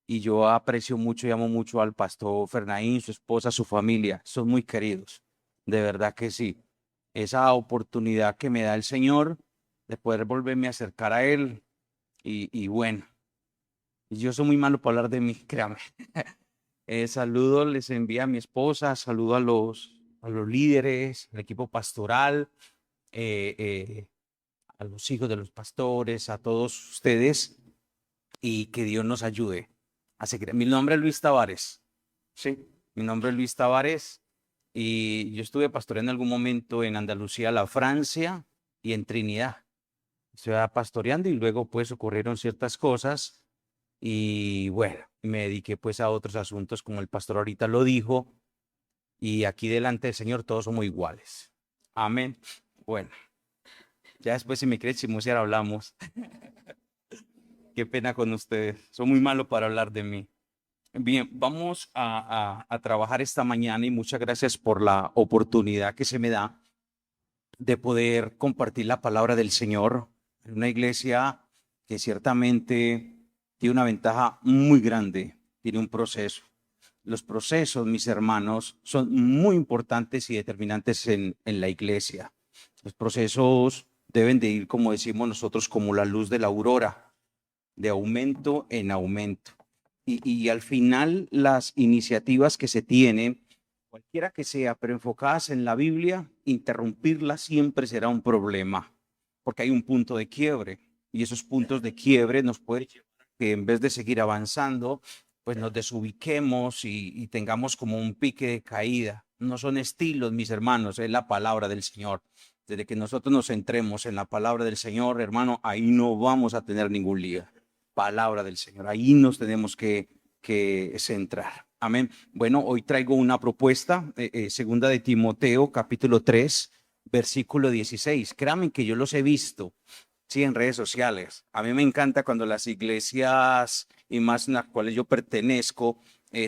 y yo aprecio mucho y amo mucho al pastor Fernaín, su esposa, su familia. Son muy queridos, de verdad que sí. Esa oportunidad que me da el Señor de poder volverme a acercar a Él y bueno, yo soy muy malo para hablar de mí, créame. Saludos les envía a mi esposa, saludo a los líderes, al equipo pastoral, eh, eh, a los hijos de los pastores, a todos ustedes y que Dios nos ayude a seguir. Mi nombre es Luis Tavares, sí, mi nombre es Luis Tavares y yo estuve pastoreando en algún momento en Andalucía, la Francia y en Trinidad. Estuve pastoreando y luego pues ocurrieron ciertas cosas y bueno, me dediqué pues a otros asuntos como el pastor ahorita lo dijo y aquí delante del Señor todos somos iguales. Amén. Bueno, ya después si me quiere chismosear hablamos. Qué pena con ustedes. Soy muy malo para hablar de mí. Bien, vamos a trabajar esta mañana y muchas gracias por la oportunidad que se me da de poder compartir la palabra del Señor en una iglesia que ciertamente tiene una ventaja muy grande, tiene un proceso. Los procesos, mis hermanos, son muy importantes y determinantes en la iglesia. Los procesos deben de ir, como decimos nosotros, como la luz de la aurora, de aumento en aumento. Y al final las iniciativas que se tienen, cualquiera que sea, pero enfocadas en la Biblia, interrumpirlas siempre será un problema, porque hay un punto de quiebre y esos puntos de quiebre nos pueden llevar a que en vez de seguir avanzando, pues nos desubiquemos y tengamos como un pique de caída. No son estilos, mis hermanos, es la palabra del Señor. Desde que nosotros nos centremos en la palabra del Señor, hermano, ahí no vamos a tener ningún lío. Palabra del Señor, ahí nos tenemos que centrar. Amén. Bueno, hoy traigo una propuesta, segunda de Timoteo, capítulo 3, versículo 16. Créanme que yo los he visto, sí, en redes sociales. A mí me encanta cuando las iglesias y más en las cuales yo pertenezco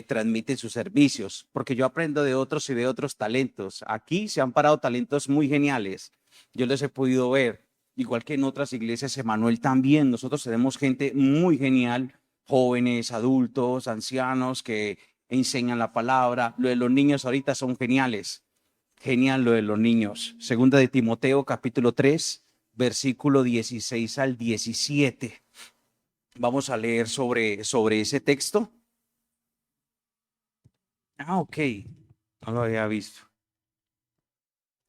transmiten sus servicios, porque yo aprendo de otros y de otros talentos. Aquí se han parado talentos muy geniales. Yo les he podido ver, igual que en otras iglesias, Emanuel también. Nosotros tenemos gente muy genial, jóvenes, adultos, ancianos que enseñan la palabra. Lo de los niños ahorita son geniales. Genial lo de los niños. Segunda de Timoteo, capítulo 3, versículo 16 al 17. Vamos a leer sobre ese texto. Ok, no lo había visto.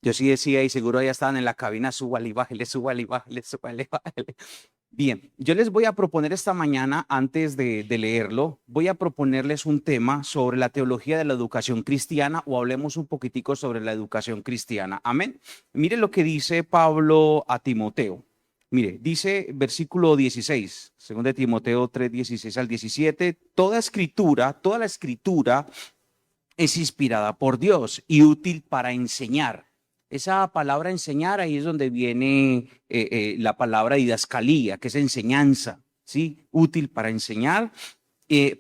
Yo sí decía, y seguro ya estaban en la cabina, súbale y bájale, súbale y bájale, súbale y bájale. Bien, yo les voy a proponer esta mañana, antes de leerlo, voy a proponerles un tema sobre la teología de la educación cristiana o hablemos un poquitico sobre la educación cristiana. Amén. Mire lo que dice Pablo a Timoteo. Mire, dice versículo 16, según de Timoteo 3, 16 al 17, toda la escritura es inspirada por Dios y útil para enseñar. Esa palabra enseñar, ahí es donde viene la palabra didascalía, que es enseñanza, ¿sí? Útil para enseñar,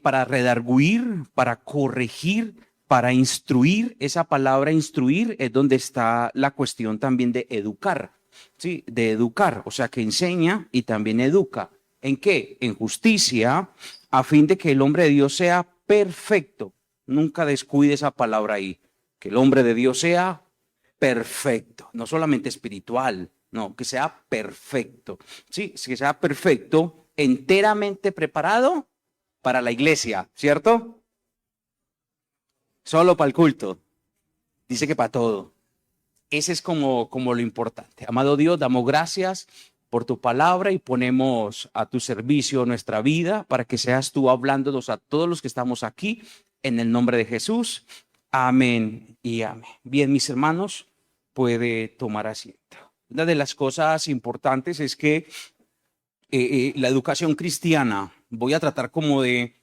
para redarguir, para corregir, para instruir. Esa palabra instruir es donde está la cuestión también de educar, ¿sí? De educar, o sea que enseña y también educa. ¿En qué? En justicia, a fin de que el hombre de Dios sea perfecto. Nunca descuide esa palabra ahí. Que el hombre de Dios sea perfecto, no solamente espiritual, no, que sea perfecto. Sí, que sea perfecto, enteramente preparado para la iglesia, ¿cierto? Solo para el culto. Dice que para todo. Ese es como lo importante. Amado Dios, damos gracias por tu palabra y ponemos a tu servicio nuestra vida para que seas tú hablándonos a todos los que estamos aquí en el nombre de Jesús. Amén y amén. Bien, mis hermanos, puede tomar asiento. Una de las cosas importantes es que la educación cristiana, voy a tratar como de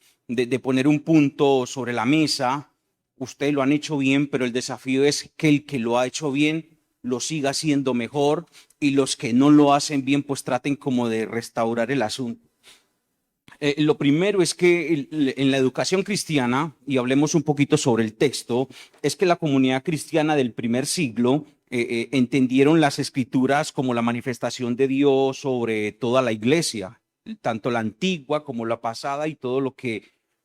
poner un punto sobre la mesa. Ustedes lo han hecho bien, pero el desafío es que el que lo ha hecho bien lo siga haciendo mejor y los que no lo hacen bien pues traten como de restaurar el asunto. Lo primero es que en la educación cristiana, y hablemos un poquito sobre el texto, es que la comunidad cristiana del primer siglo entendieron las escrituras como la manifestación de Dios sobre toda la iglesia, tanto la antigua como la pasada y todo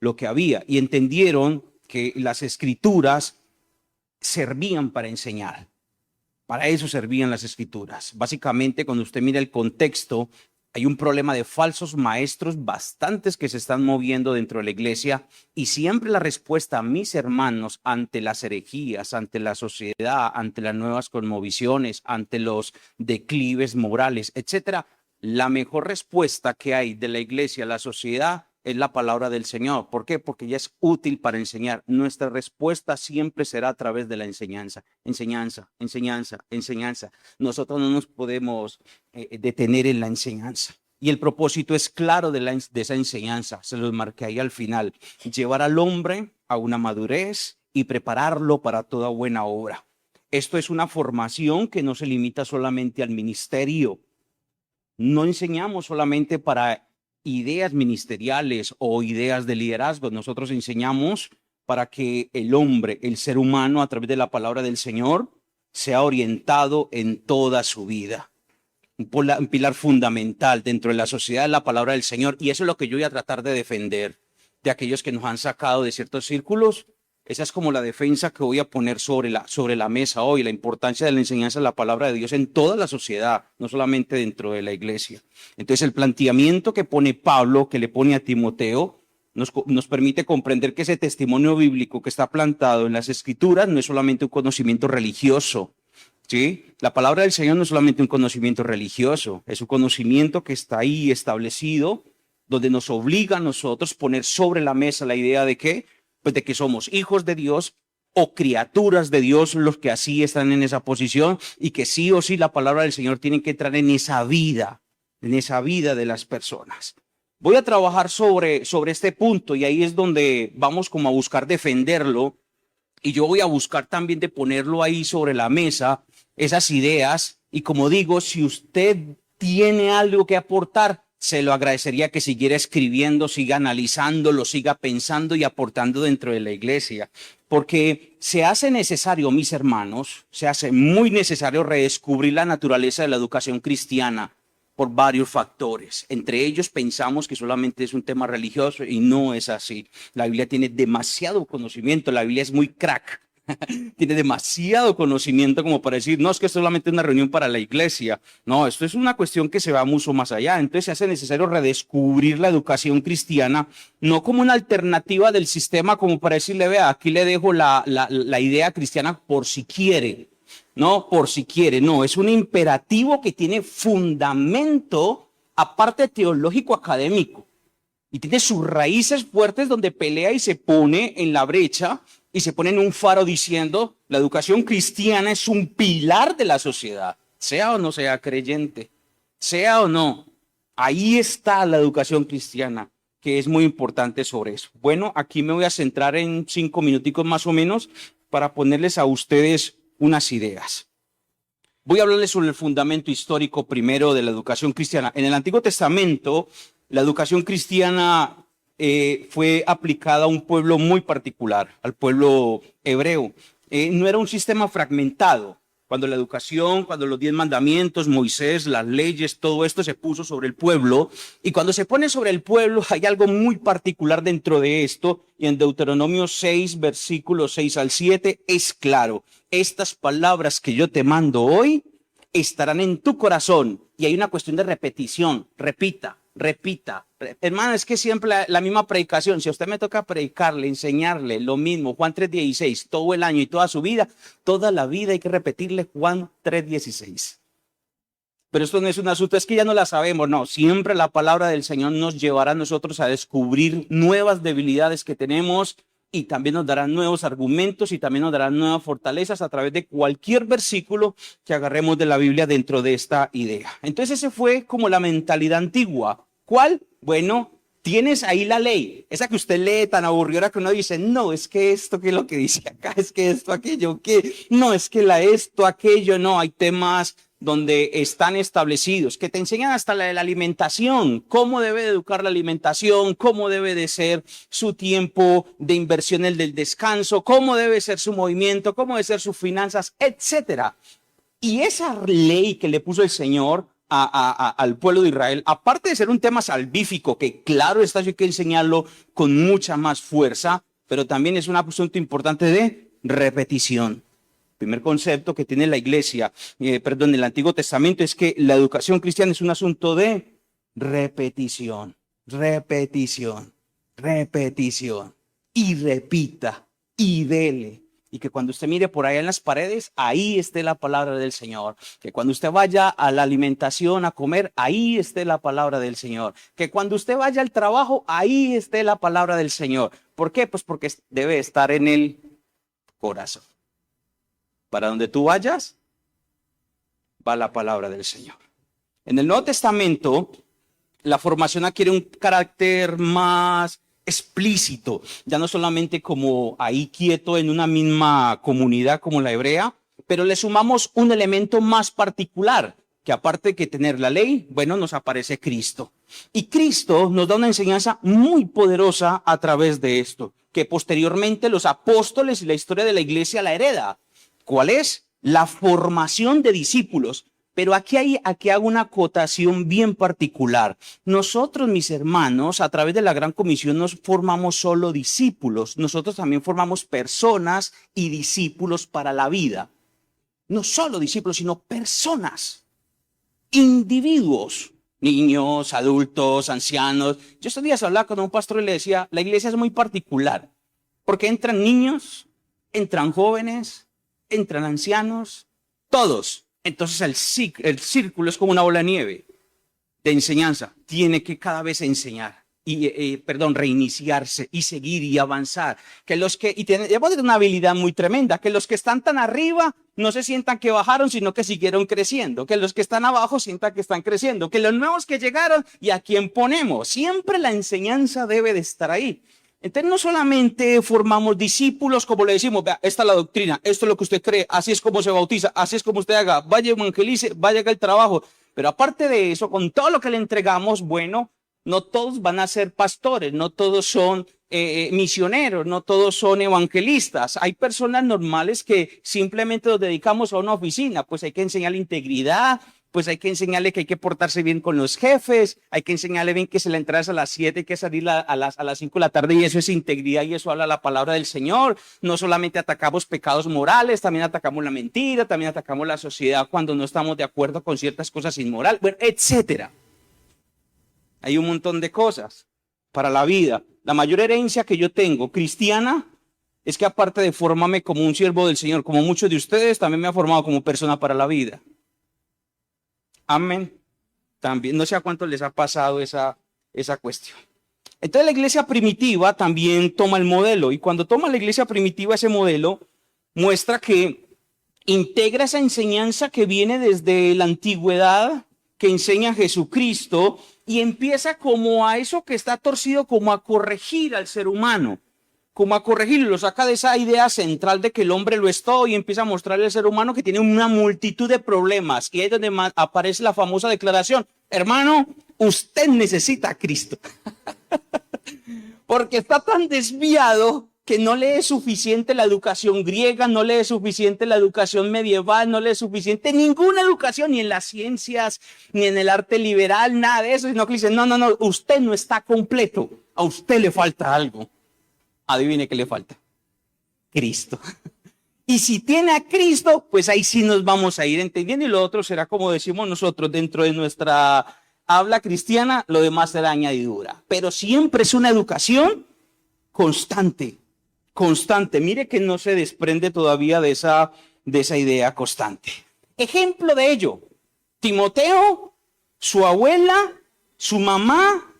lo que había y entendieron que las escrituras servían para enseñar. Para eso servían las escrituras. Básicamente, cuando usted mira el contexto, hay un problema de falsos maestros bastantes que se están moviendo dentro de la iglesia y siempre la respuesta, mis hermanos, ante las herejías, ante la sociedad, ante las nuevas cosmovisiones, ante los declives morales, etcétera, la mejor respuesta que hay de la iglesia a la sociedad es la palabra del Señor. ¿Por qué? Porque ya es útil para enseñar. Nuestra respuesta siempre será a través de la enseñanza. Enseñanza, enseñanza, enseñanza. Nosotros no nos podemos detener en la enseñanza. Y el propósito es claro de esa enseñanza. Se los marqué ahí al final. Llevar al hombre a una madurez y prepararlo para toda buena obra. Esto es una formación que no se limita solamente al ministerio. No enseñamos solamente para ideas ministeriales o ideas de liderazgo. Nosotros enseñamos para que el hombre, el ser humano, a través de la palabra del Señor, sea orientado en toda su vida. Un pilar fundamental dentro de la sociedad es la palabra del Señor, y eso es lo que yo voy a tratar de defender de aquellos que nos han sacado de ciertos círculos. Esa es como la defensa que voy a poner sobre la mesa hoy, la importancia de la enseñanza de la palabra de Dios en toda la sociedad, no solamente dentro de la iglesia. Entonces, el planteamiento que pone Pablo, que le pone a Timoteo, nos permite comprender que ese testimonio bíblico que está plantado en las Escrituras no es solamente un conocimiento religioso, ¿sí? La palabra del Señor no es solamente un conocimiento religioso, es un conocimiento que está ahí establecido, donde nos obliga a nosotros poner sobre la mesa la idea de que pues de que somos hijos de Dios o criaturas de Dios los que así están en esa posición y que sí o sí la palabra del Señor tiene que entrar en esa vida de las personas. Voy a trabajar sobre este punto y ahí es donde vamos como a buscar defenderlo y yo voy a buscar también de ponerlo ahí sobre la mesa, esas ideas, y como digo, si usted tiene algo que aportar, se lo agradecería que siguiera escribiendo, siga analizándolo, siga pensando y aportando dentro de la iglesia. Porque se hace necesario, mis hermanos, se hace muy necesario redescubrir la naturaleza de la educación cristiana por varios factores. Entre ellos pensamos que solamente es un tema religioso y no es así. La Biblia tiene demasiado conocimiento, la Biblia es muy crack. Tiene demasiado conocimiento como para decir, no, es que es solamente una reunión para la iglesia. No, esto es una cuestión que se va mucho más allá. Entonces se hace necesario redescubrir la educación cristiana, no como una alternativa del sistema, como para decirle, vea, aquí le dejo la idea cristiana por si quiere. No, por si quiere, no, es un imperativo que tiene fundamento, aparte teológico académico. Y tiene sus raíces fuertes donde pelea y se pone en la brecha y se pone en un faro diciendo la educación cristiana es un pilar de la sociedad, sea o no sea creyente, sea o no. Ahí está la educación cristiana, que es muy importante sobre eso. Bueno, aquí me voy a centrar en 5 minuticos más o menos para ponerles a ustedes unas ideas. Voy a hablarles sobre el fundamento histórico primero de la educación cristiana. En el Antiguo Testamento, la educación cristiana fue aplicada a un pueblo muy particular, al pueblo hebreo. No era un sistema fragmentado. Cuando la educación, cuando los 10 mandamientos, Moisés, las leyes, todo esto se puso sobre el pueblo. Y cuando se pone sobre el pueblo, hay algo muy particular dentro de esto. Y en Deuteronomio 6, versículos 6 al 7, es claro. Estas palabras que yo te mando hoy estarán en tu corazón. Y hay una cuestión de repetición. Repita. Hermano, es que siempre la misma predicación. Si a usted me toca predicarle, enseñarle lo mismo, Juan 3:16, todo el año y toda su vida, toda la vida hay que repetirle Juan 3:16. Pero esto no es un asunto, es que ya no la sabemos, no. Siempre la palabra del Señor nos llevará a nosotros a descubrir nuevas debilidades que tenemos y también nos dará nuevos argumentos y también nos dará nuevas fortalezas a través de cualquier versículo que agarremos de la Biblia dentro de esta idea. Entonces ese fue como la mentalidad antigua. ¿Cuál? Bueno, tienes ahí la ley, esa que usted lee tan aburrida que uno dice, no, es que esto, que es lo que dice acá, es que esto, aquello, que no, es que esto, aquello, no, hay temas donde están establecidos, que te enseñan hasta la de la alimentación, cómo debe de educar la alimentación, cómo debe de ser su tiempo de inversión, el del descanso, cómo debe ser su movimiento, cómo debe ser sus finanzas, etcétera. Y esa ley que le puso el Señor al pueblo de Israel, aparte de ser un tema salvífico, que claro está, hay que enseñarlo con mucha más fuerza, pero también es un asunto importante de repetición. Primer concepto que tiene la iglesia, el Antiguo Testamento, es que la educación cristiana es un asunto de repetición, repetición, repetición, y repita, y dele. Y que cuando usted mire por allá en las paredes, ahí esté la palabra del Señor. Que cuando usted vaya a la alimentación, a comer, ahí esté la palabra del Señor. Que cuando usted vaya al trabajo, ahí esté la palabra del Señor. ¿Por qué? Pues porque debe estar en el corazón. Para donde tú vayas, va la palabra del Señor. En el Nuevo Testamento, la formación adquiere un carácter más explícito, ya no solamente como ahí quieto en una misma comunidad como la hebrea, pero le sumamos un elemento más particular, que aparte de que tener la ley, bueno, nos aparece Cristo. Y Cristo nos da una enseñanza muy poderosa a través de esto, que posteriormente los apóstoles y la historia de la iglesia la hereda. ¿Cuál es? La formación de discípulos. Pero aquí hago una acotación bien particular. Nosotros, mis hermanos, a través de la Gran Comisión no formamos solo discípulos, nosotros también formamos personas y discípulos para la vida. No solo discípulos, sino personas, individuos, niños, adultos, ancianos. Yo estos días hablaba con un pastor y le decía, la iglesia es muy particular, porque entran niños, entran jóvenes, entran ancianos, todos. Entonces el círculo es como una bola de nieve de enseñanza. Tiene que cada vez enseñar reiniciarse y seguir y avanzar. Debemos tener una habilidad muy tremenda, que los que están tan arriba no se sientan que bajaron, sino que siguieron creciendo. Que los que están abajo sientan que están creciendo. Que los nuevos que llegaron y a quién ponemos. Siempre la enseñanza debe de estar ahí. Entonces no solamente formamos discípulos, como le decimos, vea, esta es la doctrina, esto es lo que usted cree, así es como se bautiza, así es como usted haga, vaya evangelice, vaya haga el trabajo. Pero aparte de eso, con todo lo que le entregamos, bueno, no todos van a ser pastores, no todos son misioneros, no todos son evangelistas. Hay personas normales que simplemente nos dedicamos a una oficina, pues hay que enseñar integridad, pues hay que enseñarle que hay que portarse bien con los jefes, hay que enseñarle bien que se la entrada es a las 7, hay que salir a las 5 de la tarde y eso es integridad y eso habla la palabra del Señor. No solamente atacamos pecados morales, también atacamos la mentira, también atacamos la sociedad cuando no estamos de acuerdo con ciertas cosas inmorales, bueno, etcétera. Hay un montón de cosas para la vida. La mayor herencia que yo tengo cristiana es que aparte de formarme como un siervo del Señor, como muchos de ustedes, también me ha formado como persona para la vida. Amén. También, no sé a cuánto les ha pasado esa cuestión. Entonces la iglesia primitiva también toma el modelo y cuando toma la iglesia primitiva ese modelo, muestra que integra esa enseñanza que viene desde la antigüedad, que enseña Jesucristo y empieza como a eso que está torcido, como a corregir al ser humano. Como a corregirlo, lo saca de esa idea central de que el hombre lo es todo y empieza a mostrarle al ser humano que tiene una multitud de problemas. Y ahí es donde aparece la famosa declaración, hermano, usted necesita a Cristo. Porque está tan desviado que no le es suficiente la educación griega, no le es suficiente la educación medieval, no le es suficiente ninguna educación, ni en las ciencias, ni en el arte liberal, nada de eso, sino que dicen, no, usted no está completo, a usted le falta algo. Adivine qué le falta. Cristo. Y si tiene a Cristo, pues ahí sí nos vamos a ir entendiendo y lo otro será como decimos nosotros dentro de nuestra habla cristiana, lo demás será añadidura. Pero siempre es una educación constante, constante. Mire que no se desprende todavía de esa idea constante. Ejemplo de ello, Timoteo, su abuela, su mamá,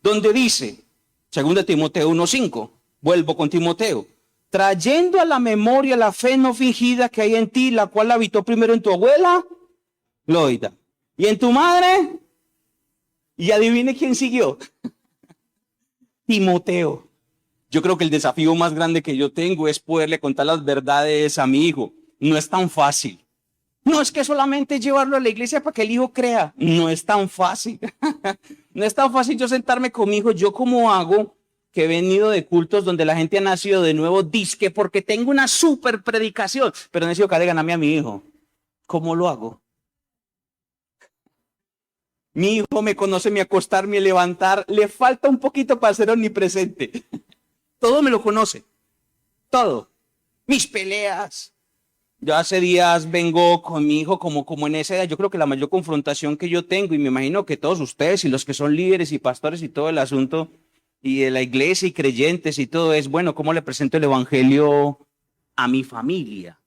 donde dice, 2 Timoteo 1:5, vuelvo con Timoteo, trayendo a la memoria la fe no fingida que hay en ti, la cual habitó primero en tu abuela, Loida, y en tu madre, y adivine quién siguió, Timoteo. Yo creo que el desafío más grande que yo tengo es poderle contar las verdades a mi hijo. No es tan fácil. No es que solamente llevarlo a la iglesia para que el hijo crea. No es tan fácil. No es tan fácil yo sentarme con mi hijo. Yo como hago, que he venido de cultos donde la gente ha nacido de nuevo, disque porque tengo una super predicación, pero necesito que le ganarme a mi hijo. ¿Cómo lo hago? Mi hijo me conoce mi acostar, mi levantar. Le falta un poquito para ser omnipresente. Todo me lo conoce. Todo. Mis peleas. Yo hace días vengo con mi hijo como en esa edad. Yo creo que la mayor confrontación que yo tengo, y me imagino que todos ustedes y los que son líderes y pastores y todo el asunto, y de la iglesia y creyentes y todo, es, bueno, ¿cómo le presento el evangelio a mi familia?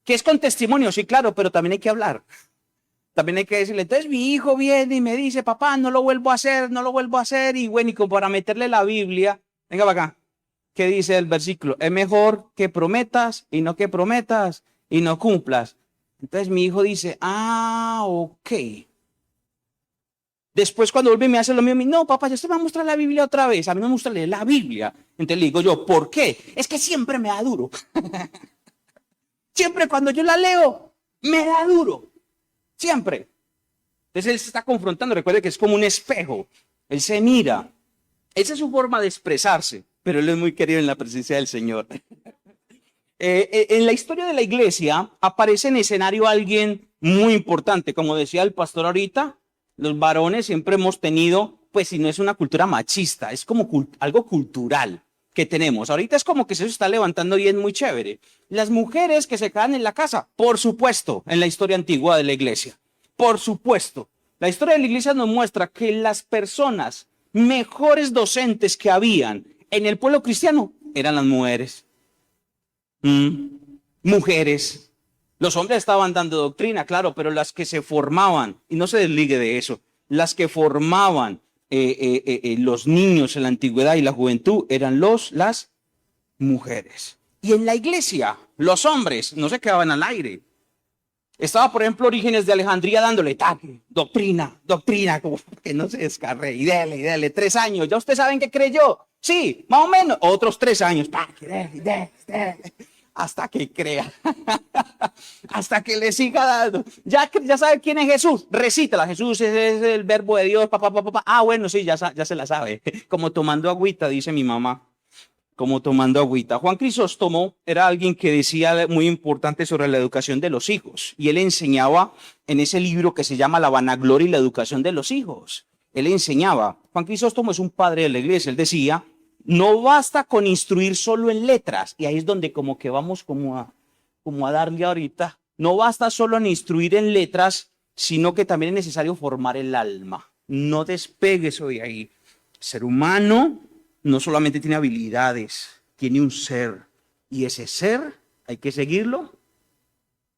Que es con testimonio, sí, claro, pero también hay que hablar. También hay que decirle, entonces mi hijo viene y me dice, papá, no lo vuelvo a hacer, no lo vuelvo a hacer. Y bueno, y como para meterle la Biblia, venga para acá. ¿Qué dice el versículo? Es mejor que prometas y no que prometas y no cumplas. Entonces mi hijo dice, ok. Después cuando vuelve y me hace lo mismo, no, papá, ya se me va a mostrar la Biblia otra vez. A mí no me gusta leer la Biblia. Entonces le digo yo, ¿por qué? Es que siempre me da duro. Siempre cuando yo la leo, me da duro. Siempre. Entonces él se está confrontando. Recuerde que es como un espejo. Él se mira. Esa es su forma de expresarse. Pero él es muy querido en la presencia del Señor. En la historia de la iglesia aparece en escenario alguien muy importante. Como decía el pastor ahorita, los varones siempre hemos tenido, pues si no es una cultura machista, es como algo cultural que tenemos. Ahorita es como que se está levantando y es muy chévere. Las mujeres que se quedan en la casa, por supuesto, en la historia antigua de la iglesia. Por supuesto. La historia de la iglesia nos muestra que las personas mejores docentes que habían en el pueblo cristiano eran las mujeres. Mujeres. Los hombres estaban dando doctrina, claro, pero las que se formaban, y no se desligue de eso, las que formaban los niños en la antigüedad y la juventud eran las mujeres. Y en la iglesia, los hombres no se quedaban al aire. Estaba, por ejemplo, Orígenes de Alejandría dándole taque, doctrina, como que no se descarre, y dele, 3 años. ¿Ya ustedes saben qué creyó? Sí, más o menos. Otros 3 años, dele, hasta que crea, hasta que le siga dando. Ya sabe quién es Jesús, recítala. Jesús es el verbo de Dios, papá. Bueno, sí, ya se la sabe. Como tomando agüita, dice mi mamá. Como tomando agüita. Juan Crisóstomo era alguien que decía muy importante sobre la educación de los hijos. Y él enseñaba en ese libro que se llama La vanagloria y la educación de los hijos. Él enseñaba. Juan Crisóstomo es un padre de la iglesia. Él decía, no basta con instruir solo en letras. Y ahí es donde como que vamos como a darle ahorita. No basta solo en instruir en letras, sino que también es necesario formar el alma. No despegues de ahí. Ser humano no solamente tiene habilidades, tiene un ser. Y ese ser hay que seguirlo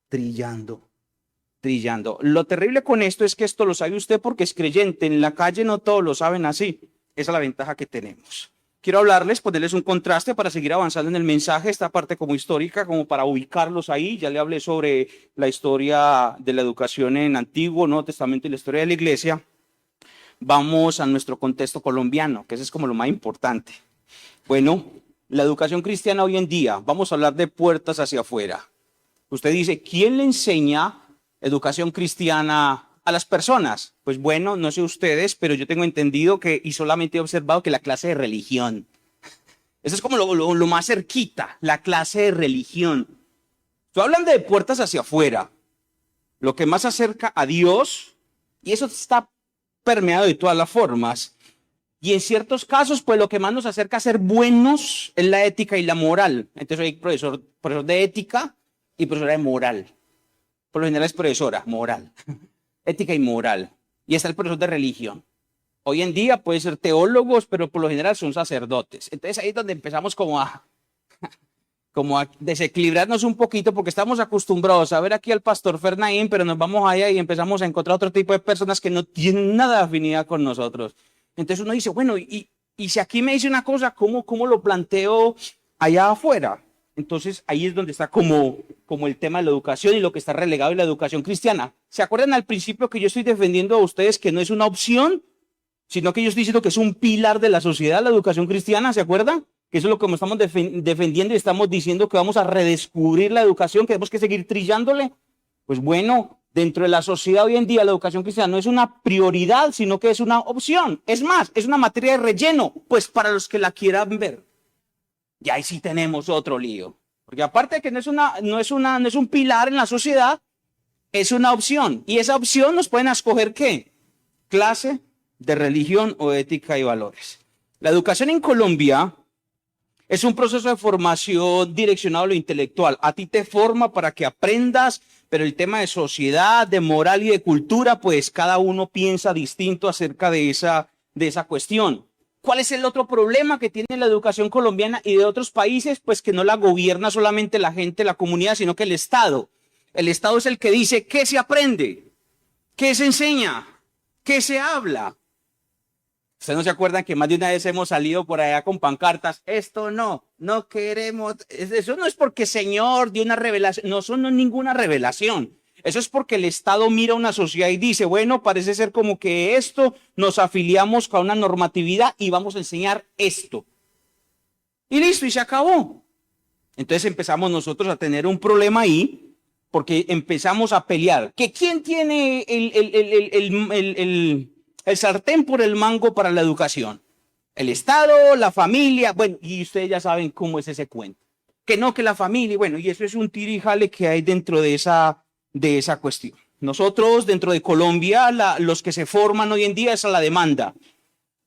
trillando. Lo terrible con esto es que esto lo sabe usted porque es creyente. En la calle no todos lo saben así. Esa es la ventaja que tenemos. Quiero hablarles, ponerles un contraste para seguir avanzando en el mensaje, esta parte como histórica, como para ubicarlos ahí. Ya le hablé sobre la historia de la educación en Antiguo, Nuevo Testamento y la historia de la iglesia. Vamos a nuestro contexto colombiano, que ese es como lo más importante. Bueno, la educación cristiana hoy en día, vamos a hablar de puertas hacia afuera. Usted dice, ¿quién le enseña educación cristiana a las personas? Pues bueno, no sé ustedes, pero yo tengo entendido que, y solamente he observado que la clase de religión. Eso es como lo más cerquita, la clase de religión. Tú hablan de puertas hacia afuera, lo que más acerca a Dios, y eso está permeado de todas las formas. Y en ciertos casos, pues lo que más nos acerca a ser buenos es la ética y la moral. Entonces soy profesor de ética y profesora de moral. Por lo general es profesora, moral. Ética y moral. Y está el profesor de religión. Hoy en día puede ser teólogos, pero por lo general son sacerdotes. Entonces ahí es donde empezamos como a desequilibrarnos un poquito, porque estamos acostumbrados a ver aquí al pastor Fernaín, pero nos vamos allá y empezamos a encontrar otro tipo de personas que no tienen nada de afinidad con nosotros. Entonces uno dice, bueno, y si aquí me dice una cosa, ¿cómo lo planteo allá afuera? Entonces ahí es donde está como el tema de la educación y lo que está relegado en la educación cristiana. ¿Se acuerdan al principio que yo estoy defendiendo a ustedes que no es una opción, sino que yo estoy diciendo que es un pilar de la sociedad, la educación cristiana? ¿Se acuerdan? Que eso es lo que estamos defendiendo y estamos diciendo que vamos a redescubrir la educación, que tenemos que seguir trillándole. Pues bueno, dentro de la sociedad hoy en día la educación cristiana no es una prioridad, sino que es una opción. Es más, es una materia de relleno, pues para los que la quieran ver. Y ahí sí tenemos otro lío. Porque aparte de que no es un pilar en la sociedad, es una opción. Y esa opción nos pueden escoger ¿qué? clase de religión o ética y valores. La educación en Colombia es un proceso de formación direccionado a lo intelectual. A ti te forma para que aprendas, pero el tema de sociedad, de moral y de cultura, pues cada uno piensa distinto acerca de esa cuestión. ¿Cuál es el otro problema que tiene la educación colombiana y de otros países? Pues que no la gobierna solamente la gente, la comunidad, sino que el Estado. El Estado es el que dice qué se aprende, qué se enseña, qué se habla. ¿Ustedes no se acuerdan que más de una vez hemos salido por allá con pancartas? Esto no queremos. Eso no es porque Señor dio una revelación. No, eso no es ninguna revelación. Eso es porque el Estado mira a una sociedad y dice, bueno, parece ser como que esto, nos afiliamos con una normatividad y vamos a enseñar esto. Y listo, y se acabó. Entonces empezamos nosotros a tener un problema ahí, porque empezamos a pelear. ¿Que quién tiene el sartén por el mango para la educación? El Estado, la familia, bueno, y ustedes ya saben cómo es ese cuento. Que no, que la familia, bueno, y eso es un tira y jale que hay dentro de esa cuestión. Nosotros, dentro de Colombia, los que se forman hoy en día es a la demanda.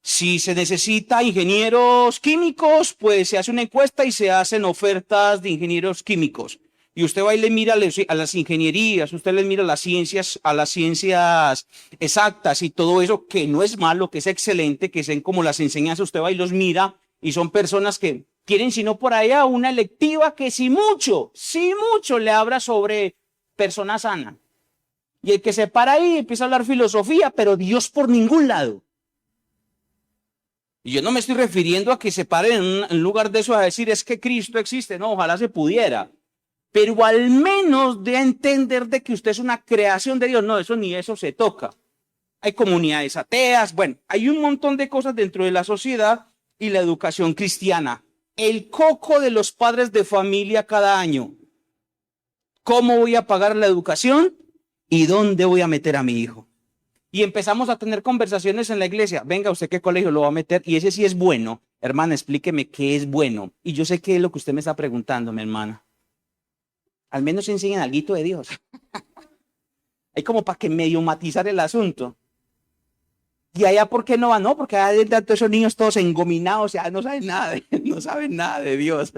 Si se necesita ingenieros químicos, pues se hace una encuesta y se hacen ofertas de ingenieros químicos. Y usted va y le mira a las ingenierías, usted le mira a las ciencias exactas y todo eso, que no es malo, que es excelente, que sean como las enseñanzas, usted va y los mira y son personas que tienen, si no por allá, una electiva que si mucho le habla sobre persona sana. Y el que se para ahí empieza a hablar filosofía, pero Dios por ningún lado. Y yo no me estoy refiriendo a que se paren en lugar de eso a decir es que Cristo existe, no, ojalá se pudiera. Pero al menos de entender de que usted es una creación de Dios. No, eso ni eso se toca. Hay comunidades ateas, bueno, hay un montón de cosas dentro de la sociedad y la educación cristiana. El coco de los padres de familia cada año. ¿Cómo voy a pagar la educación? ¿Y dónde voy a meter a mi hijo? Y empezamos a tener conversaciones en la iglesia. Venga, ¿usted qué colegio lo va a meter? Y ese sí es bueno. Hermana, explíqueme qué es bueno. Y yo sé qué es lo que usted me está preguntando, mi hermana. Al menos enseñen algo de Dios. Hay como para que medio matizar el asunto. Y allá, ¿por qué no va? No, porque hay tantos esos niños todos engominados, o sea, no saben nada de Dios.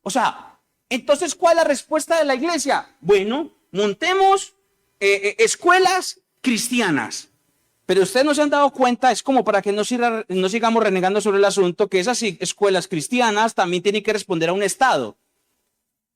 O sea, entonces, ¿cuál es la respuesta de la iglesia? Bueno, montemos escuelas cristianas. Pero ustedes no se han dado cuenta, es como para que no sigamos renegando sobre el asunto, que esas escuelas cristianas también tienen que responder a un Estado.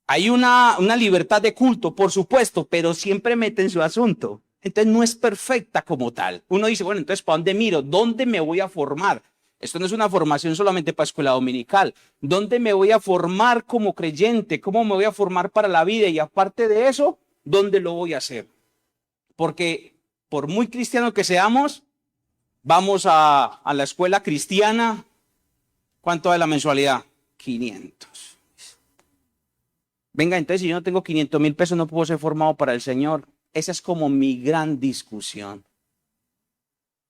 Hay una libertad de culto, por supuesto, pero siempre meten su asunto. Entonces no es perfecta como tal. Uno dice, bueno, entonces ¿para dónde miro? ¿Dónde me voy a formar? Esto no es una formación solamente para escuela dominical. ¿Dónde me voy a formar como creyente? ¿Cómo me voy a formar para la vida? Y aparte de eso, ¿dónde lo voy a hacer? Porque por muy cristiano que seamos, vamos a la escuela cristiana. ¿Cuánto es la mensualidad? 500. Venga, entonces si yo no tengo 500,000 pesos, no puedo ser formado para el Señor. Esa es como mi gran discusión.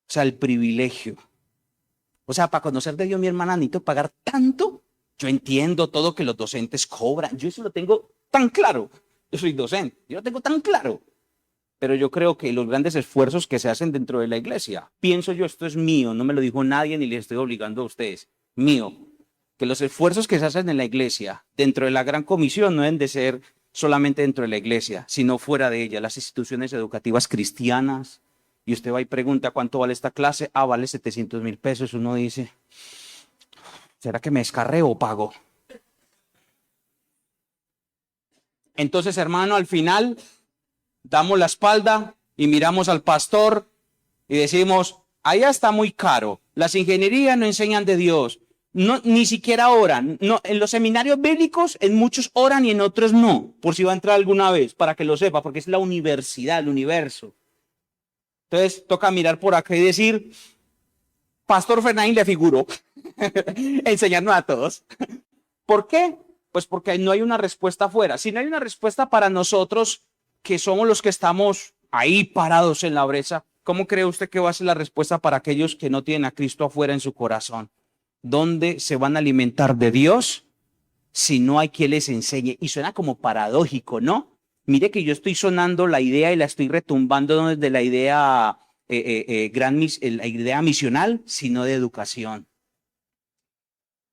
O sea, el privilegio. O sea, para conocer de Dios, mi hermana, necesito pagar tanto. Yo entiendo todo que los docentes cobran. Yo eso lo tengo tan claro. Yo soy docente. Yo lo tengo tan claro. Pero yo creo que los grandes esfuerzos que se hacen dentro de la iglesia, pienso yo, esto es mío, no me lo dijo nadie ni les estoy obligando a ustedes. Mío. Que los esfuerzos que se hacen en la iglesia, dentro de la gran comisión, no deben de ser solamente dentro de la iglesia, sino fuera de ella, las instituciones educativas cristianas. Y usted va y pregunta, ¿cuánto vale esta clase? Ah, vale 700,000 pesos. Uno dice, ¿será que me descarreo o pago? Entonces, hermano, al final, damos la espalda y miramos al pastor y decimos, allá está muy caro. Las ingenierías no enseñan de Dios. No, ni siquiera oran. No, en los seminarios bíblicos, en muchos oran y en otros no, por si va a entrar alguna vez, para que lo sepa, porque es la universidad, el universo. Entonces, toca mirar por acá y decir, Pastor Fernández le figuró, enseñarnos a todos. ¿Por qué? Pues porque no hay una respuesta afuera. Si no hay una respuesta para nosotros, que somos los que estamos ahí parados en la brecha, ¿cómo cree usted que va a ser la respuesta para aquellos que no tienen a Cristo afuera en su corazón? ¿Dónde se van a alimentar de Dios si no hay quien les enseñe? Y suena como paradójico, ¿no? Mire que yo estoy sonando la idea y la estoy retumbando desde la idea la idea misional, sino de educación.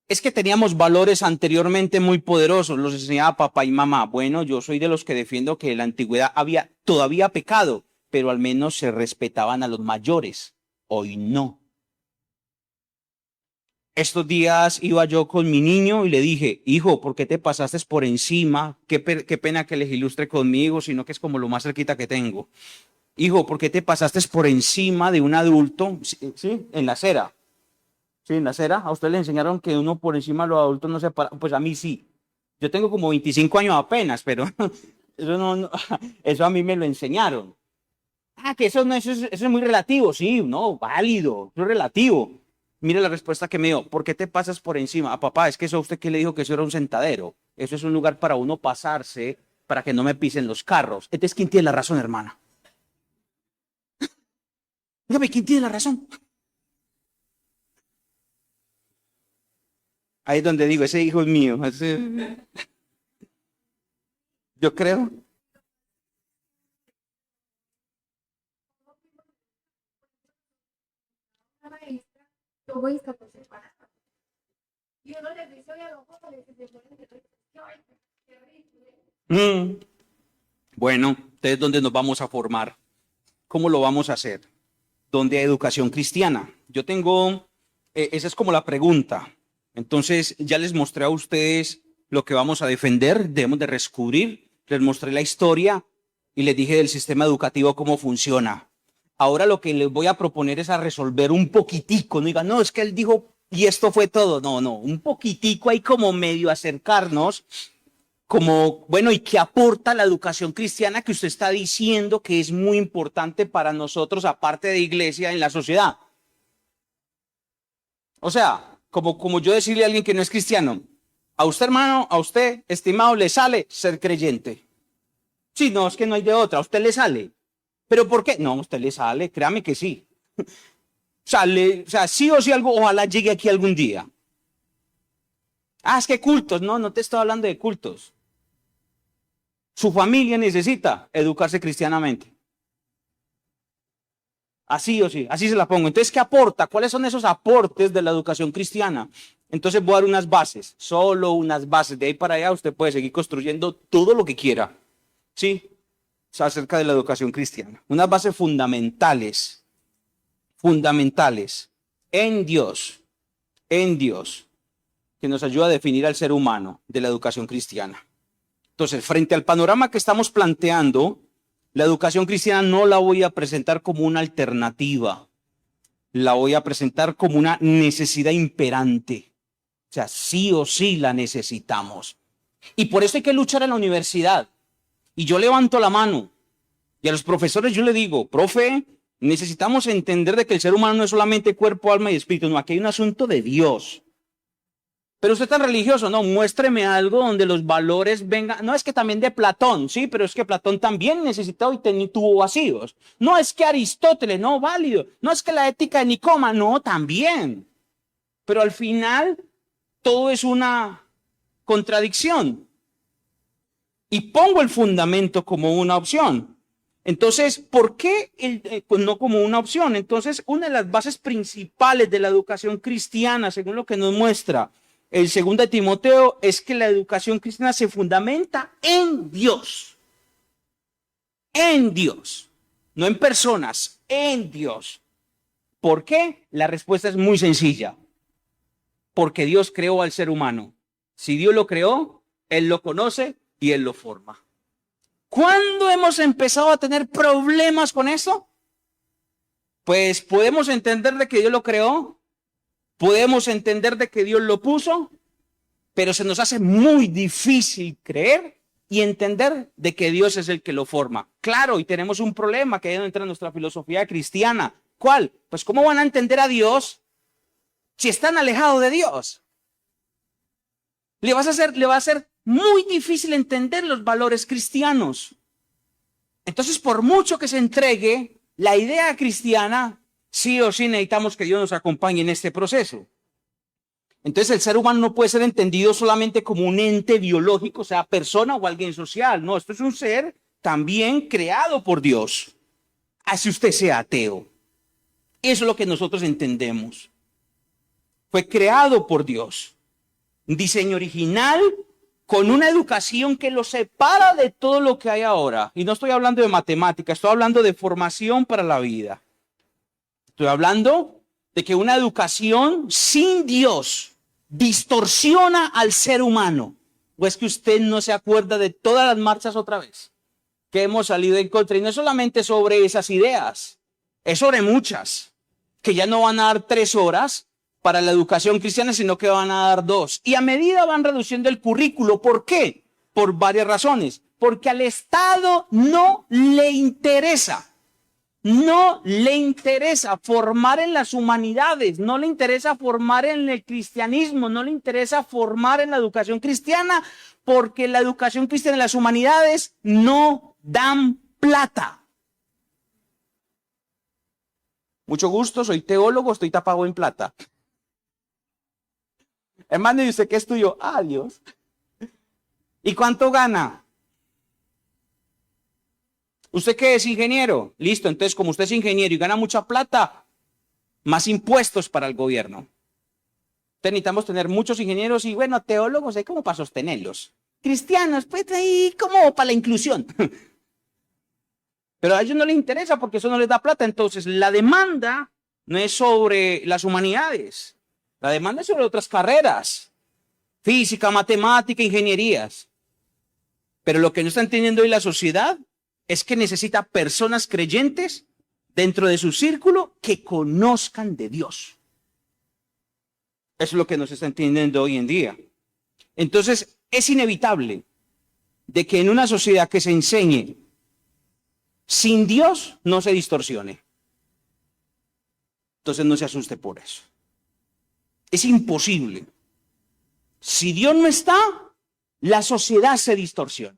Es que teníamos valores anteriormente muy poderosos, los enseñaba papá y mamá. Bueno, yo soy de los que defiendo que en la antigüedad había todavía pecado, pero al menos se respetaban a los mayores. Hoy no. Estos días iba yo con mi niño y le dije, hijo, ¿por qué te pasaste por encima? Qué pena que les ilustre conmigo, sino que es como lo más cerquita que tengo. Hijo, ¿por qué te pasaste por encima de un adulto? Sí, en la acera. Sí, en la acera. A usted le enseñaron que uno por encima de los adultos no se para. Pues a mí sí. Yo tengo como 25 años apenas, pero eso a mí me lo enseñaron. Ah, que eso es muy relativo. Sí, no, válido. Eso es relativo. Mire la respuesta que me dio. ¿Por qué te pasas por encima? Papá, es que eso a usted que le dijo que eso era un sentadero. Eso es un lugar para uno pasarse para que no me pisen los carros. Entonces, ¿quién tiene la razón, hermana? Dígame, ¿quién tiene la razón? Ahí es donde digo, ese hijo es mío. Yo creo. Mm. Bueno, entonces, ¿dónde nos vamos a formar? ¿Cómo lo vamos a hacer? ¿Dónde hay educación cristiana? Yo tengo, esa es como la pregunta. Entonces, ya les mostré a ustedes lo que vamos a defender, debemos de descubrir, les mostré la historia y les dije del sistema educativo cómo funciona. Ahora lo que les voy a proponer es a resolver un poquitico, no digan, no, es que él dijo y esto fue todo, no, un poquitico hay como medio acercarnos como, bueno, ¿y qué aporta la educación cristiana que usted está diciendo que es muy importante para nosotros, aparte de iglesia, en la sociedad? O sea, como yo decirle a alguien que no es cristiano, a usted, hermano, a usted, estimado, le sale ser creyente. Sí, no, es que no hay de otra, a usted le sale. ¿Pero por qué? No, a usted le sale, créame que sí. O sea, sí o sí algo, ojalá llegue aquí algún día. Ah, es que cultos, no te estoy hablando de cultos. Su familia necesita educarse cristianamente. Así o sí, así se la pongo. Entonces, ¿qué aporta? ¿Cuáles son esos aportes de la educación cristiana? Entonces voy a dar unas bases, solo unas bases. De ahí para allá usted puede seguir construyendo todo lo que quiera. ¿Sí? Acerca de la educación cristiana. Unas bases fundamentales, fundamentales en Dios, que nos ayuda a definir al ser humano de la educación cristiana. Entonces, frente al panorama que estamos planteando, la educación cristiana no la voy a presentar como una alternativa, la voy a presentar como una necesidad imperante. O sea, sí o sí la necesitamos. Y por eso hay que luchar en la universidad. Y yo levanto la mano y a los profesores yo le digo, profe, necesitamos entender de que el ser humano no es solamente cuerpo, alma y espíritu, no, aquí hay un asunto de Dios. Pero usted es tan religioso, no, muéstreme algo donde los valores vengan. No es que también de Platón, sí, pero es que Platón también necesitó y tuvo vacíos. No es que Aristóteles, no, válido. No es que la ética de Nicoma, no, también. Pero al final todo es una contradicción. Y pongo el fundamento como una opción. Entonces, ¿por qué no como una opción? Entonces, una de las bases principales de la educación cristiana, según lo que nos muestra el 2 Timoteo, es que la educación cristiana se fundamenta en Dios. En Dios. No en personas, en Dios. ¿Por qué? La respuesta es muy sencilla. Porque Dios creó al ser humano. Si Dios lo creó, Él lo conoce y Él lo forma. ¿Cuándo hemos empezado a tener problemas con eso? Pues podemos entender de que Dios lo creó, podemos entender de que Dios lo puso, pero se nos hace muy difícil creer y entender de que Dios es el que lo forma. Claro, y tenemos un problema que ahí entra en nuestra filosofía cristiana. ¿Cuál? Pues ¿cómo van a entender a Dios si están alejados de Dios? Le va a ser muy difícil entender los valores cristianos. Entonces, por mucho que se entregue la idea cristiana, sí o sí necesitamos que Dios nos acompañe en este proceso. Entonces, el ser humano no puede ser entendido solamente como un ente biológico, sea persona o alguien social. No, esto es un ser también creado por Dios. Así usted sea ateo. Eso es lo que nosotros entendemos. Fue creado por Dios. Un diseño original con una educación que lo separa de todo lo que hay ahora. Y no estoy hablando de matemáticas, estoy hablando de formación para la vida. Estoy hablando de que una educación sin Dios distorsiona al ser humano. ¿O es que usted no se acuerda de todas las marchas otra vez que hemos salido en contra? Y no es solamente sobre esas ideas, es sobre muchas, que ya no van a dar 3 horas para la educación cristiana, sino que van a dar 2. Y a medida van reduciendo el currículo. ¿Por qué? Por varias razones. Porque al Estado no le interesa. No le interesa formar en las humanidades, no le interesa formar en el cristianismo, no le interesa formar en la educación cristiana, porque la educación cristiana y las humanidades no dan plata. Mucho gusto, soy teólogo, estoy tapado en plata. Hermano, ¿y usted qué estudió? Ah, Dios. ¿Y cuánto gana? ¿Usted qué es ingeniero? Listo, entonces como usted es ingeniero y gana mucha plata, más impuestos para el gobierno. Entonces necesitamos tener muchos ingenieros y bueno, teólogos, hay como para sostenerlos. Cristianos, pues ahí como para la inclusión. Pero a ellos no les interesa porque eso no les da plata. Entonces la demanda no es sobre las humanidades. La demanda es sobre otras carreras. Física, matemática, ingenierías. Pero lo que no está entendiendo hoy la sociedad es que necesita personas creyentes dentro de su círculo que conozcan de Dios. Eso es lo que nos está entendiendo hoy en día. Entonces, es inevitable de que en una sociedad que se enseñe sin Dios no se distorsione. Entonces, no se asuste por eso. Es imposible. Si Dios no está, la sociedad se distorsiona.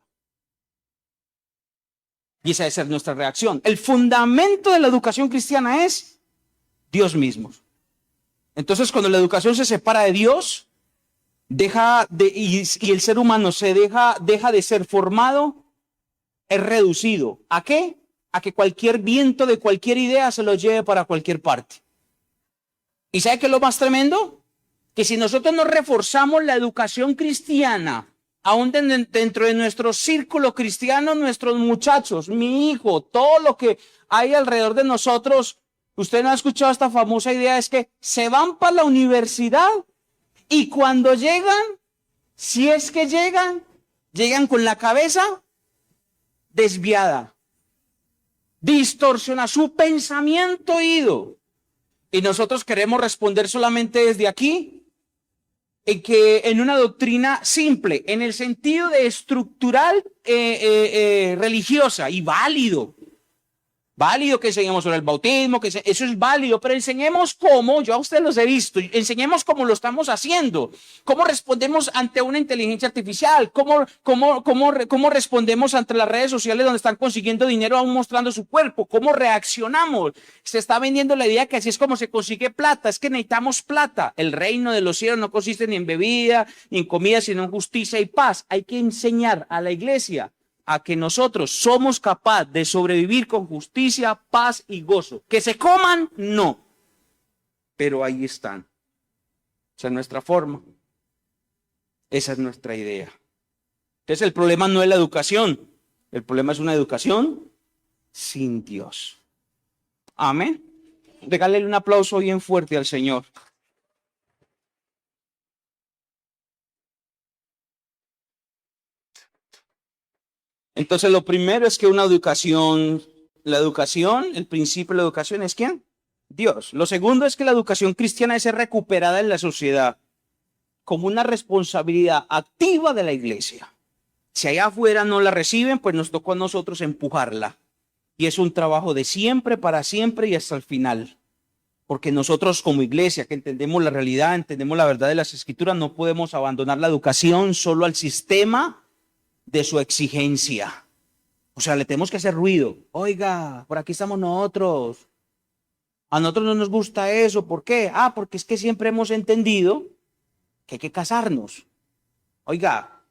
Y esa debe ser nuestra reacción. El fundamento de la educación cristiana es Dios mismo. Entonces, cuando la educación se separa de Dios, y el ser humano deja de ser formado, es reducido. ¿A qué? A que cualquier viento de cualquier idea se lo lleve para cualquier parte. ¿Y sabe qué es lo más tremendo? Que si nosotros no reforzamos la educación cristiana, aún dentro de nuestro círculo cristiano, nuestros muchachos, mi hijo, todo lo que hay alrededor de nosotros, usted no ha escuchado esta famosa idea, es que se van para la universidad y cuando llegan, si es que llegan con la cabeza desviada, distorsiona su pensamiento ido. Y nosotros queremos responder solamente desde aquí, en una doctrina simple, en el sentido de estructural religiosa y válido. Válido que enseñemos sobre el bautismo, eso es válido, pero enseñemos cómo, yo a ustedes los he visto, enseñemos cómo lo estamos haciendo, cómo respondemos ante una inteligencia artificial, cómo respondemos ante las redes sociales donde están consiguiendo dinero aún mostrando su cuerpo, cómo reaccionamos. Se está vendiendo la idea que así es como se consigue plata, es que necesitamos plata. El reino de los cielos no consiste ni en bebida, ni en comida, sino en justicia y paz. Hay que enseñar a la iglesia a que nosotros somos capaces de sobrevivir con justicia, paz y gozo. Que se coman, no. Pero ahí están. Esa es nuestra forma. Esa es nuestra idea. Entonces el problema no es la educación. El problema es una educación sin Dios. Amén. Regálele un aplauso bien fuerte al Señor. Entonces, lo primero es que la educación, el principio de la educación es ¿quién? Dios. Lo segundo es que la educación cristiana debe ser recuperada en la sociedad como una responsabilidad activa de la iglesia. Si allá afuera no la reciben, pues nos tocó a nosotros empujarla. Y es un trabajo de siempre, para siempre y hasta el final. Porque nosotros como iglesia que entendemos la realidad, entendemos la verdad de las escrituras, no podemos abandonar la educación solo al sistema de su exigencia. O sea, le tenemos que hacer ruido. Oiga, por aquí estamos nosotros. A nosotros no nos gusta eso. ¿Por qué? Porque es que siempre hemos entendido que hay que casarnos. Oiga,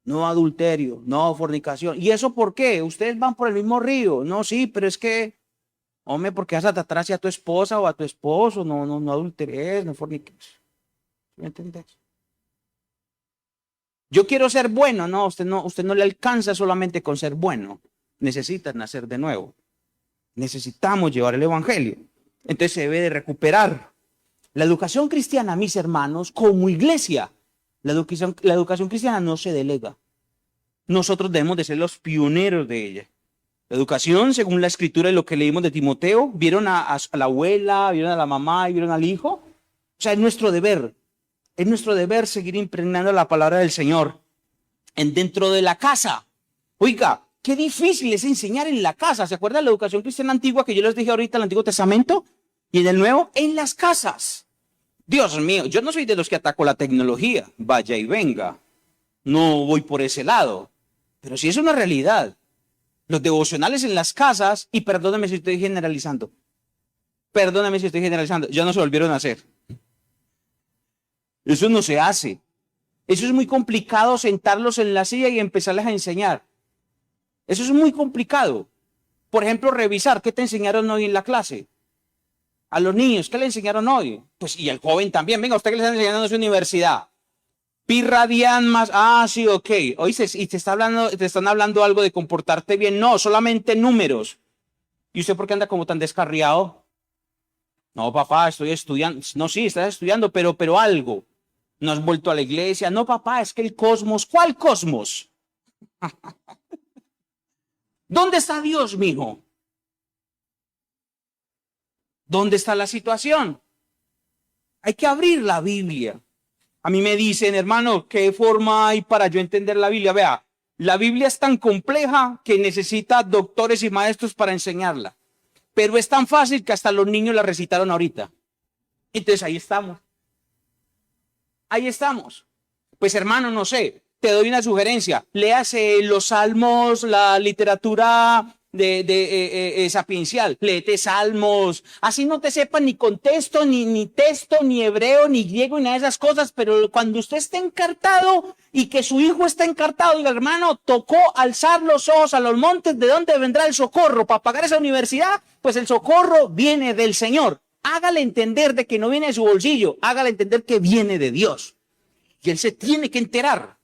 no adulterio, no fornicación. ¿Y eso por qué? Ustedes van por el mismo río. No, sí, pero es que Hombre, ¿por qué vas a tratar hacia tu esposa o a tu esposo? No adulteres, no forniques. ¿Me entendés? Yo quiero ser bueno. No, usted no le alcanza solamente con ser bueno. Necesita nacer de nuevo. Necesitamos llevar el evangelio. Entonces se debe de recuperar. La educación cristiana, mis hermanos, como iglesia, la educación cristiana no se delega. Nosotros debemos de ser los pioneros de ella. La educación, según la escritura y lo que leímos de Timoteo, vieron a la abuela, vieron a la mamá y vieron al hijo. O sea, es nuestro deber. Es nuestro deber seguir impregnando la palabra del Señor dentro de la casa. Oiga, qué difícil es enseñar en la casa. ¿Se acuerdan de la educación cristiana antigua que yo les dije ahorita en el Antiguo Testamento? Y en el Nuevo, en las casas. Dios mío, yo no soy de los que ataco la tecnología. Vaya y venga. No voy por ese lado. Pero sí es una realidad. Los devocionales en las casas, y perdóname si estoy generalizando. Perdóname si estoy generalizando. Ya no se volvieron a hacer. Eso no se hace. Eso es muy complicado, sentarlos en la silla y empezarles a enseñar. Eso es muy complicado. Por ejemplo, revisar qué te enseñaron hoy en la clase. A los niños, ¿qué le enseñaron hoy? Pues, y al joven también. Venga, ¿usted qué le están enseñando en su universidad? Pi radian más. Ah, sí, ok. Oíste, y te están hablando algo de comportarte bien. No, solamente números. ¿Y usted por qué anda como tan descarriado? No, papá, estoy estudiando. No, sí, estás estudiando, pero algo. ¿No has vuelto a la iglesia? No, papá, es que el cosmos. ¿Cuál cosmos? ¿Dónde está Dios, mijo? ¿Dónde está la situación? Hay que abrir la Biblia. A mí me dicen, hermano, ¿qué forma hay para yo entender la Biblia? Vea, la Biblia es tan compleja que necesita doctores y maestros para enseñarla. Pero es tan fácil que hasta los niños la recitaron ahorita. Entonces ahí estamos. Ahí estamos. Pues hermano, no sé, te doy una sugerencia. Léase los salmos, la literatura sapiencial. Léete salmos. Así no te sepan ni contexto, ni texto, ni hebreo, ni griego, ni nada de esas cosas. Pero cuando usted esté encartado y que su hijo está encartado, diga, hermano, tocó alzar los ojos a los montes. ¿De dónde vendrá el socorro para pagar esa universidad? Pues el socorro viene del Señor. Hágale entender de que no viene de su bolsillo. Hágale entender que viene de Dios. Y él se tiene que enterar.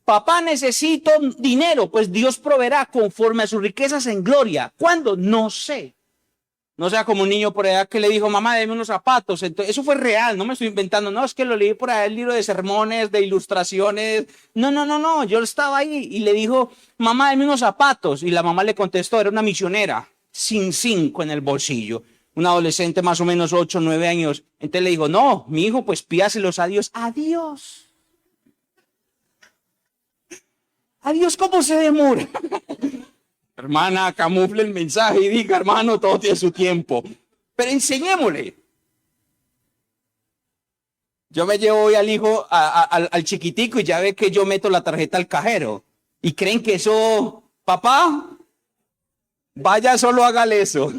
Papá, necesito dinero. Pues Dios proveerá conforme a sus riquezas en gloria. ¿Cuándo? No sé. No sea como un niño por allá que le dijo, mamá, deme unos zapatos. Entonces, eso fue real, no me estoy inventando. No, es que lo leí por allá el libro de sermones, de ilustraciones. No. Yo estaba ahí y le dijo, mamá, deme unos zapatos. Y la mamá le contestó, era una misionera, sin 5 en el bolsillo. Un adolescente más o menos 8, 9 años. Entonces le dijo, no, mi hijo, pues pídaselos a Dios. Adiós. Adiós, ¿cómo se demora? Hermana, camufle el mensaje y diga, hermano, todo tiene su tiempo. Pero enseñémosle. Yo me llevo hoy al hijo, al chiquitico, y ya ve que yo meto la tarjeta al cajero. Y creen que eso, papá, vaya, solo hágale eso.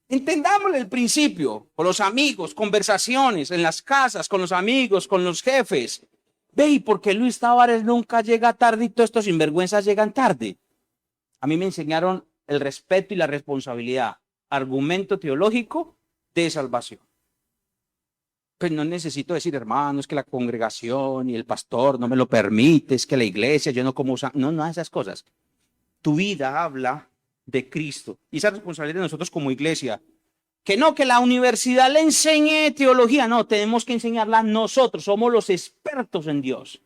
Entendámosle el principio, con los amigos, conversaciones en las casas, con los amigos, con los jefes. Ve, ¿y por qué Luis Tavares nunca llega tarde y todos estos sinvergüenzas llegan tarde? A mí me enseñaron el respeto y la responsabilidad, argumento teológico de salvación. Pues no necesito decir, hermano, es que la congregación y el pastor no me lo permite, es que la iglesia, yo no como... No, esas cosas. Tu vida habla de Cristo. Y esa responsabilidad de nosotros como iglesia. Que no, que la universidad le enseñe teología. No, tenemos que enseñarla nosotros. Somos los expertos en Dios.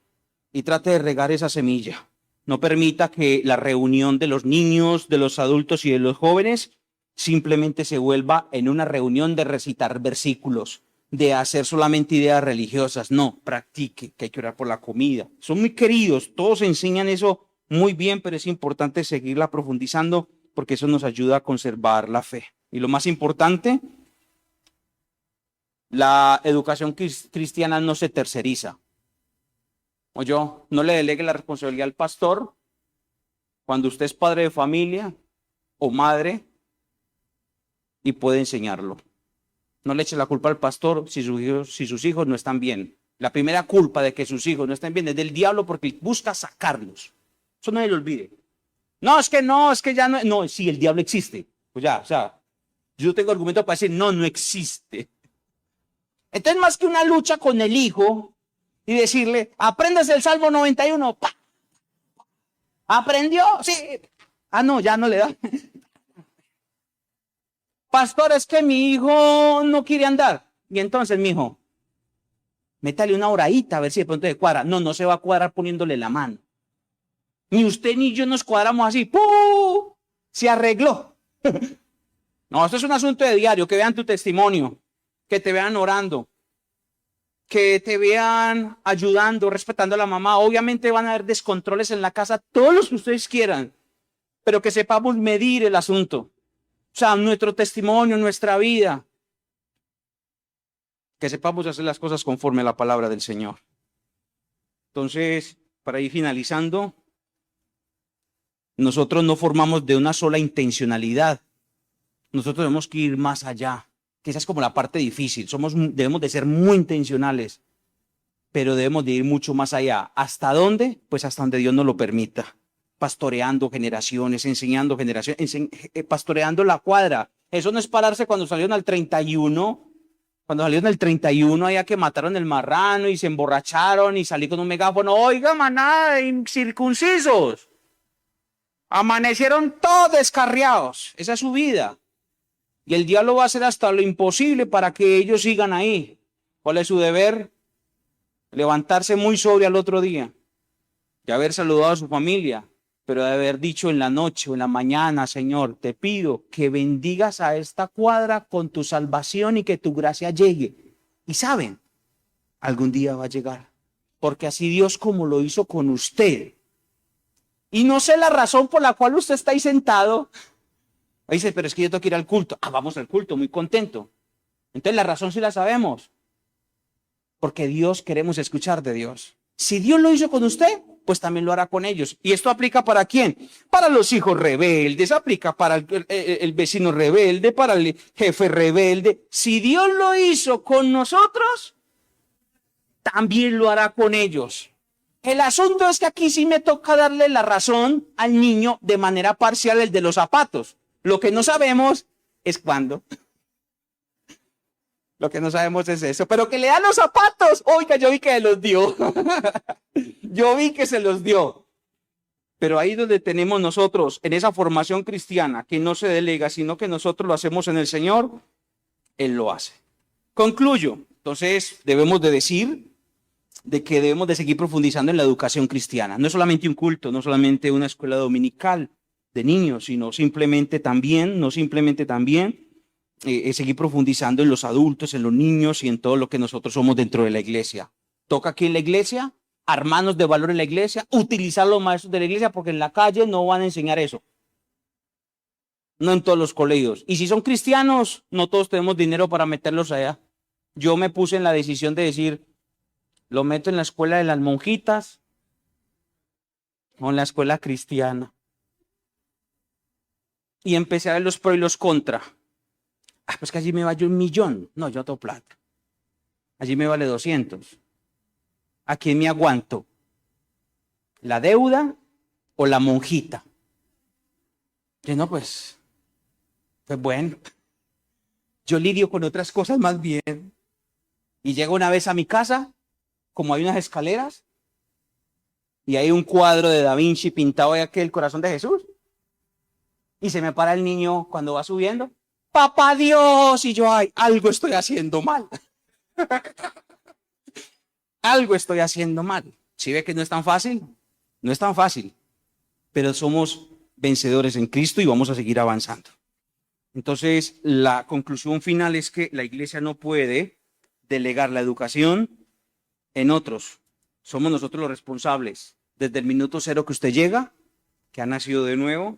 Y trate de regar esa semilla. No permita que la reunión de los niños, de los adultos y de los jóvenes simplemente se vuelva en una reunión de recitar versículos, de hacer solamente ideas religiosas. No, practique, que hay que orar por la comida. Son muy queridos, todos enseñan eso muy bien, pero es importante seguirla profundizando porque eso nos ayuda a conservar la fe. Y lo más importante, la educación cristiana no se terceriza. O yo, no le delegue la responsabilidad al pastor cuando usted es padre de familia o madre y puede enseñarlo. No le eche la culpa al pastor si sus hijos no están bien. La primera culpa de que sus hijos no estén bien es del diablo porque busca sacarlos. Eso no se lo olvide. No, es que ya no, no, sí, el diablo existe. Pues ya, o sea, yo tengo argumento para decir, no, no existe. Entonces, más que una lucha con el hijo y decirle, aprendes el Salmo 91, ¡pa! ¿Aprendió? Sí. Ah, no, ya no le da. Pastor, es que mi hijo no quiere andar. Y entonces, mi hijo, métale una horadita a ver si de pronto se cuadra. No, no se va a cuadrar poniéndole la mano. Ni usted ni yo nos cuadramos así. ¡Pum! Se arregló. No, esto es un asunto de diario. Que vean tu testimonio. Que te vean orando. Que te vean ayudando, respetando a la mamá. Obviamente van a haber descontroles en la casa, todos los que ustedes quieran. Pero que sepamos medir el asunto. O sea, nuestro testimonio, nuestra vida. Que sepamos hacer las cosas conforme a la palabra del Señor. Entonces, para ir finalizando, nosotros no formamos de una sola intencionalidad. Nosotros tenemos que ir más allá. Que esa es como la parte difícil. Debemos de ser muy intencionales, pero debemos de ir mucho más allá. ¿Hasta dónde? Pues hasta donde Dios nos lo permita. Pastoreando generaciones, enseñando generaciones, pastoreando la cuadra. Eso no es pararse cuando salieron al 31. Cuando salieron el 31, allá que mataron el marrano y se emborracharon y salí con un megáfono. Oiga, manada de incircuncisos. Amanecieron todos descarriados. Esa es su vida. Y el diablo va a hacer hasta lo imposible para que ellos sigan ahí. ¿Cuál es su deber? Levantarse muy sobrio al otro día. Y haber saludado a su familia. Pero de haber dicho en la noche o en la mañana, Señor, te pido que bendigas a esta cuadra con tu salvación y que tu gracia llegue. Y saben, algún día va a llegar. Porque así Dios como lo hizo con usted. Y no sé la razón por la cual usted está ahí sentado. Dice, pero es que yo tengo que ir al culto. Ah, vamos al culto, muy contento. Entonces la razón sí la sabemos. Porque Dios, queremos escuchar de Dios. Si Dios lo hizo con usted, pues también lo hará con ellos. ¿Y esto aplica para quién? Para los hijos rebeldes, aplica para el vecino rebelde, para el jefe rebelde. Si Dios lo hizo con nosotros, también lo hará con ellos. El asunto es que aquí sí me toca darle la razón al niño de manera parcial, el de los zapatos. Lo que no sabemos es cuándo. Lo que no sabemos es eso. Pero que le dan los zapatos. Oiga, yo vi que se los dio. Yo vi que se los dio. Pero ahí donde tenemos nosotros, en esa formación cristiana, que no se delega, sino que nosotros lo hacemos en el Señor, Él lo hace. Concluyo. Entonces, debemos de decir de que debemos de seguir profundizando en la educación cristiana. No es solamente un culto, no solamente una escuela dominical de niños, sino simplemente también, seguir profundizando en los adultos, en los niños y en todo lo que nosotros somos dentro de la iglesia. Toca aquí en la iglesia, armarnos de valor en la iglesia, utilizar los maestros de la iglesia, porque en la calle no van a enseñar eso. No en todos los colegios. Y si son cristianos, no todos tenemos dinero para meterlos allá. Yo me puse en la decisión de decir, lo meto en la escuela de las monjitas o en la escuela cristiana. Y empecé a ver los pros y los contra. Ah, pues que allí me vale 1.000.000. No, yo no tengo plata. Allí me vale 200. ¿A quién me aguanto? ¿La deuda o la monjita? Y no, pues bueno. Yo lidio con otras cosas más bien. Y llego una vez a mi casa, como hay unas escaleras, y hay un cuadro de Da Vinci pintado de aquel corazón de Jesús. Y se me para el niño cuando va subiendo. ¡Papá Dios! Y yo, ay, algo estoy haciendo mal. Algo estoy haciendo mal. ¿Sí ve que no es tan fácil? No es tan fácil. Pero somos vencedores en Cristo y vamos a seguir avanzando. Entonces, la conclusión final es que la iglesia no puede delegar la educación en otros. Somos nosotros los responsables. Desde el minuto cero que usted llega, que ha nacido de nuevo,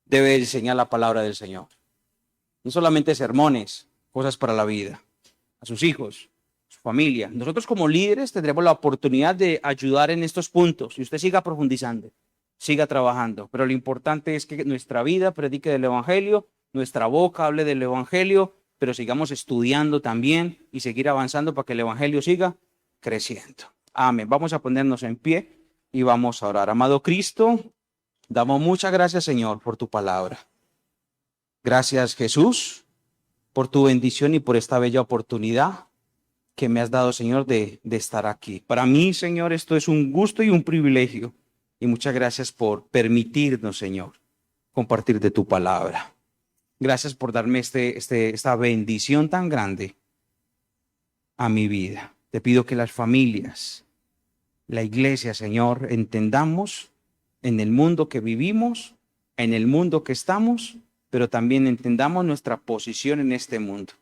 debe enseñar la palabra del Señor. No solamente sermones, cosas para la vida, a sus hijos, a su familia. Nosotros como líderes tendremos la oportunidad de ayudar en estos puntos y usted siga profundizando, siga trabajando. Pero lo importante es que nuestra vida predique del Evangelio, nuestra boca hable del Evangelio, pero sigamos estudiando también y seguir avanzando para que el Evangelio siga creciendo. Amén. Vamos a ponernos en pie y vamos a orar. Amado Cristo, Damos muchas gracias, Señor, por tu palabra. Gracias, Jesús, por tu bendición y por esta bella oportunidad que me has dado, Señor, de estar aquí. Para mí, Señor, esto es un gusto y un privilegio. Y muchas gracias por permitirnos, Señor, compartir de tu palabra. Gracias por darme esta bendición tan grande a mi vida. Te pido que las familias, la iglesia, Señor, entendamos en el mundo que vivimos, en el mundo que estamos, pero también entendamos nuestra posición en este mundo.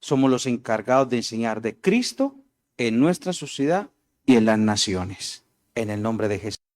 Somos los encargados de enseñar de Cristo en nuestra sociedad y en las naciones. En el nombre de Jesús.